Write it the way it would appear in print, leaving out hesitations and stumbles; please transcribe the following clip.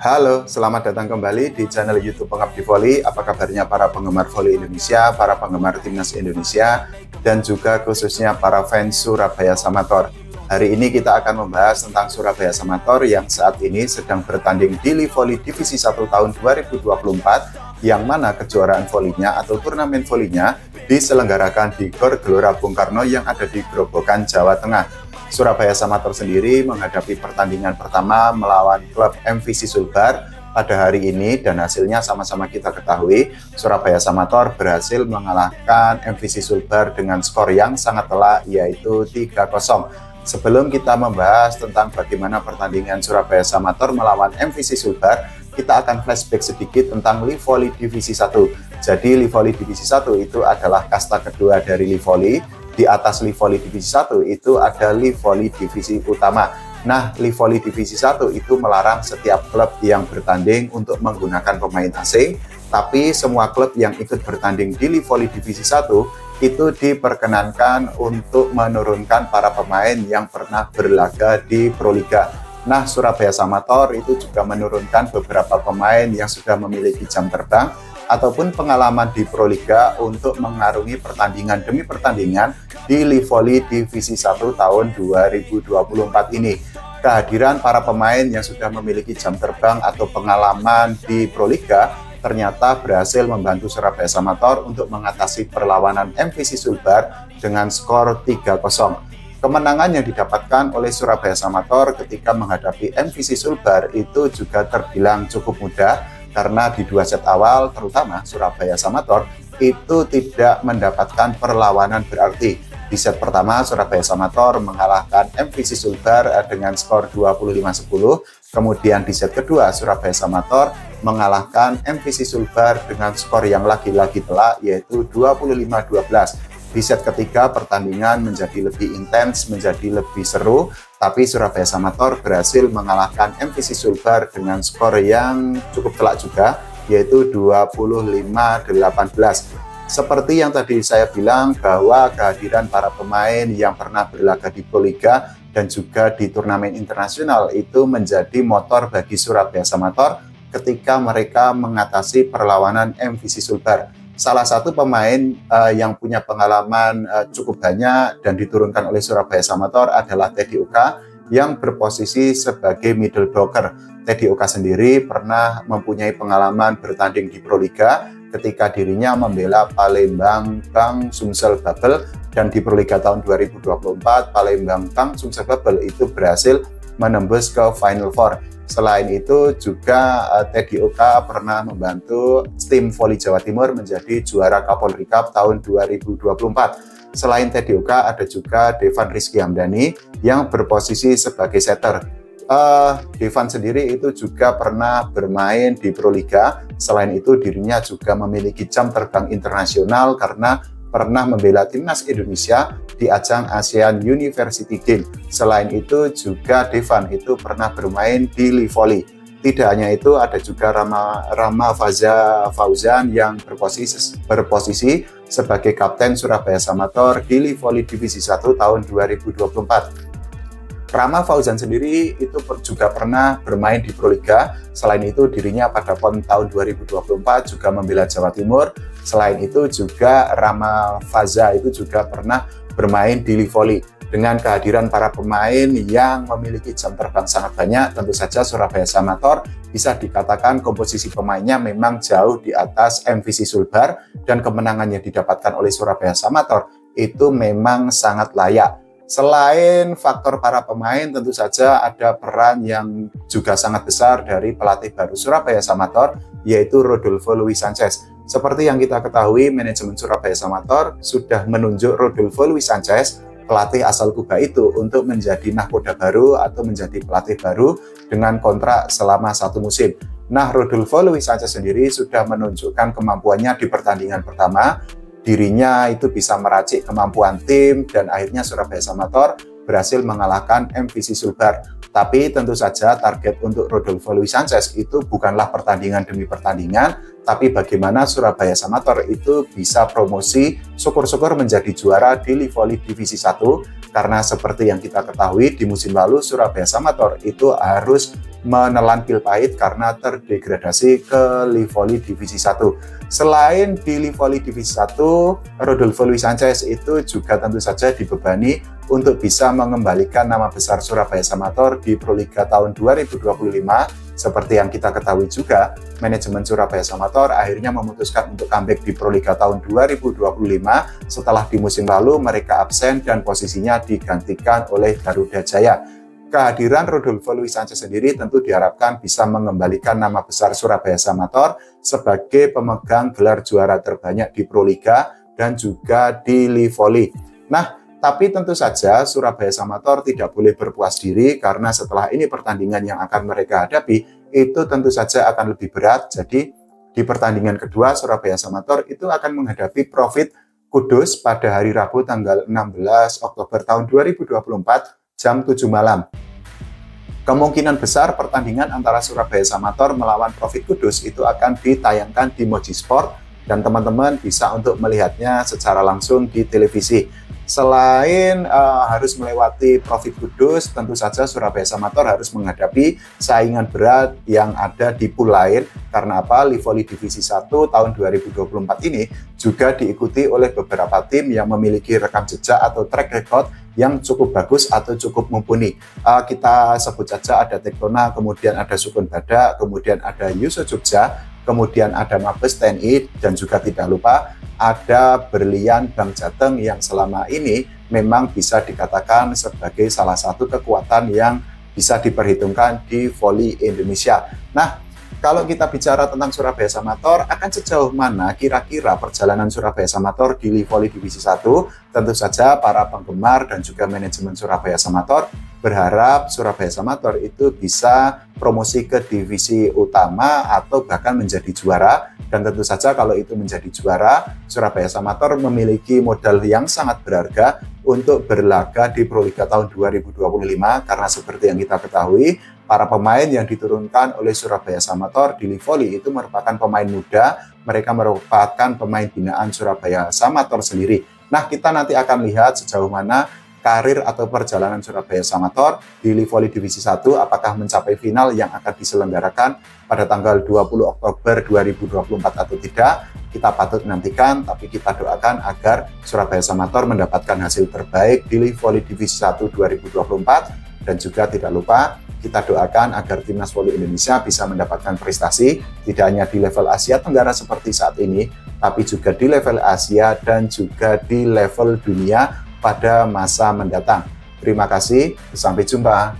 Halo, selamat datang kembali di channel YouTube Pengabdi Voli. Apa kabarnya para penggemar voli Indonesia, para penggemar timnas Indonesia, dan juga khususnya para fans Surabaya Samator. Hari ini kita akan membahas tentang Surabaya Samator yang saat ini sedang bertanding di Live Voli Divisi 1 tahun 2024, yang mana kejuaraan volinya atau turnamen volinya diselenggarakan di Gor Gelora Bung Karno yang ada di Grobogan, Jawa Tengah. Surabaya Samator sendiri menghadapi pertandingan pertama melawan klub MVC Sulbar pada hari ini, dan hasilnya sama-sama kita ketahui. Surabaya Samator berhasil mengalahkan MVC Sulbar dengan skor yang sangat telak, yaitu 3-0. Sebelum kita membahas tentang bagaimana pertandingan Surabaya Samator melawan MVC Sulbar, kita akan flashback sedikit tentang Live Voli Divisi 1. Jadi Live Voli Divisi 1 itu adalah kasta kedua dari Live Voli. Di atas Live Voli Divisi 1 itu ada Live Voli Divisi Utama. Nah, Live Voli Divisi 1 itu melarang setiap klub yang bertanding untuk menggunakan pemain asing, tapi semua klub yang ikut bertanding di Live Voli Divisi 1 itu diperkenankan untuk menurunkan para pemain yang pernah berlaga di Proliga. Nah, Surabaya Samator itu juga menurunkan beberapa pemain yang sudah memiliki jam terbang ataupun pengalaman di Proliga untuk mengarungi pertandingan demi pertandingan di Live Voli Divisi 1 tahun 2024 ini. Kehadiran para pemain yang sudah memiliki jam terbang atau pengalaman di Proliga ternyata berhasil membantu Surabaya Samator untuk mengatasi perlawanan MVC Sulbar dengan skor 3-0. Kemenangan yang didapatkan oleh Surabaya Samator ketika menghadapi MVC Sulbar itu juga terbilang cukup mudah, karena di dua set awal terutama Surabaya Samator itu tidak mendapatkan perlawanan berarti. Di set pertama Surabaya Samator mengalahkan MVC Sulbar dengan skor 25-10. Kemudian di set kedua Surabaya Samator mengalahkan MVC Sulbar dengan skor yang lagi-lagi telak, yaitu 25-12. Di set ketiga pertandingan menjadi lebih intens, menjadi lebih seru, tapi Surabaya Samator berhasil mengalahkan MVC Sulbar dengan skor yang cukup telak juga, yaitu 25-18. Seperti yang tadi saya bilang, bahwa kehadiran para pemain yang pernah berlaga di Proliga dan juga di turnamen internasional itu menjadi motor bagi Surabaya Samator ketika mereka mengatasi perlawanan MVC Sulbar. Salah satu pemain yang punya pengalaman cukup banyak dan diturunkan oleh Surabaya Samator adalah Teddy Oka yang berposisi sebagai middle blocker. Teddy Oka sendiri pernah mempunyai pengalaman bertanding di Proliga ketika dirinya membela Palembang Bang Sumsel Bubble, dan di Proliga tahun 2024 Palembang Bang Sumsel Bubble itu berhasil menembus ke Final Four. Selain itu juga Teddy Oka pernah membantu tim voli Jawa Timur menjadi juara Kapolri Cup tahun 2024. Selain Teddy Oka ada juga Devan Rizky Hamdani yang berposisi sebagai setter. Devan sendiri itu juga pernah bermain di Proliga. Selain itu dirinya juga memiliki jam terbang internasional karena pernah membela timnas Indonesia di ajang ASEAN University Games. Selain itu juga Devan itu pernah bermain di Live Voli. Tidak hanya itu, ada juga Rama Fauzan yang berposisi sebagai kapten Surabaya Samator di Live Voli Divisi 1 tahun 2024. Rama Fauzan sendiri itu juga pernah bermain di Proliga. Selain itu dirinya pada PON tahun 2024 juga membela Jawa Timur. Selain itu juga Rama Faza itu juga pernah bermain di Live Voli. Dengan kehadiran para pemain yang memiliki jam terbang sangat banyak, tentu saja Surabaya Samator bisa dikatakan komposisi pemainnya memang jauh di atas MVC Sulbar, dan kemenangan yang didapatkan oleh Surabaya Samator itu memang sangat layak. Selain faktor para pemain, tentu saja ada peran yang juga sangat besar dari pelatih baru Surabaya Samator, yaitu Rodolfo Luis Sanchez. Seperti yang kita ketahui, manajemen Surabaya Samator sudah menunjuk Rodolfo Luis Sanchez, pelatih asal Kuba itu, untuk menjadi nahkoda baru atau menjadi pelatih baru dengan kontrak selama 1 musim. Nah, Rodolfo Luis Sanchez sendiri sudah menunjukkan kemampuannya di pertandingan pertama. Dirinya itu bisa meracik kemampuan tim, dan akhirnya Surabaya Samator berhasil mengalahkan MVC Sulbar. Tapi tentu saja target untuk Rodolfo Luis Sanchez itu bukanlah pertandingan demi pertandingan, tapi bagaimana Surabaya Samator itu bisa promosi syukur-syukur menjadi juara di Livoli Divisi 1, karena seperti yang kita ketahui di musim lalu Surabaya Samator itu harus menelan pil pahit karena terdegradasi ke Livoli Divisi 1. Selain di Livoli Divisi 1, Rodolfo Luis Sanchez itu juga tentu saja dibebani untuk bisa mengembalikan nama besar Surabaya Samator di Proliga tahun 2025. Seperti yang kita ketahui juga, manajemen Surabaya Samator akhirnya memutuskan untuk comeback di Proliga tahun 2025 setelah di musim lalu mereka absen dan posisinya digantikan oleh Garuda Jaya. Kehadiran Rodolfo Luis Sanchez sendiri tentu diharapkan bisa mengembalikan nama besar Surabaya Samator sebagai pemegang gelar juara terbanyak di Proliga dan juga di Livoli. Nah, tapi tentu saja Surabaya Samator tidak boleh berpuas diri karena setelah ini pertandingan yang akan mereka hadapi itu tentu saja akan lebih berat. Jadi di pertandingan kedua Surabaya Samator itu akan menghadapi Profit Kudus pada hari Rabu tanggal 16 Oktober tahun 2024 jam 7 malam. Kemungkinan besar pertandingan antara Surabaya Samator melawan Profit Kudus itu akan ditayangkan di Moji Sport dan teman-teman bisa untuk melihatnya secara langsung di televisi. Selain harus melewati Profit Kudus, tentu saja Surabaya Samator harus menghadapi saingan berat yang ada di pool lain. Karena apa? Livoli Divisi 1 tahun 2024 ini juga diikuti oleh beberapa tim yang memiliki rekam jejak atau track record yang cukup bagus atau cukup mumpuni. Kita sebut saja ada Tektona, kemudian ada Sukun Badak, kemudian ada Yuso Jogja, kemudian ada Mabes TNI, dan juga tidak lupa ada Berlian Bang Jateng yang selama ini memang bisa dikatakan sebagai salah satu kekuatan yang bisa diperhitungkan di voli Indonesia. Nah, kalau kita bicara tentang Surabaya Samator, akan sejauh mana kira-kira perjalanan Surabaya Samator di Livoli Divisi 1? Tentu saja para penggemar dan juga manajemen Surabaya Samator berharap Surabaya Samator itu bisa promosi ke divisi utama atau bahkan menjadi juara. Dan tentu saja kalau itu menjadi juara, Surabaya Samator memiliki modal yang sangat berharga untuk berlaga di Proliga tahun 2025, karena seperti yang kita ketahui, para pemain yang diturunkan oleh Surabaya Samator di Livoli itu merupakan pemain muda, mereka merupakan pemain binaan Surabaya Samator sendiri. Nah, kita nanti akan lihat sejauh mana karir atau perjalanan Surabaya Samator di Livoli Divisi 1, apakah mencapai final yang akan diselenggarakan pada tanggal 20 Oktober 2024 atau tidak. Kita patut nantikan, tapi kita doakan agar Surabaya Samator mendapatkan hasil terbaik di Livoli Divisi 1 2024, dan juga tidak lupa kita doakan agar Timnas Voli Indonesia bisa mendapatkan prestasi tidak hanya di level Asia Tenggara seperti saat ini, tapi juga di level Asia dan juga di level dunia pada masa mendatang. Terima kasih, sampai jumpa.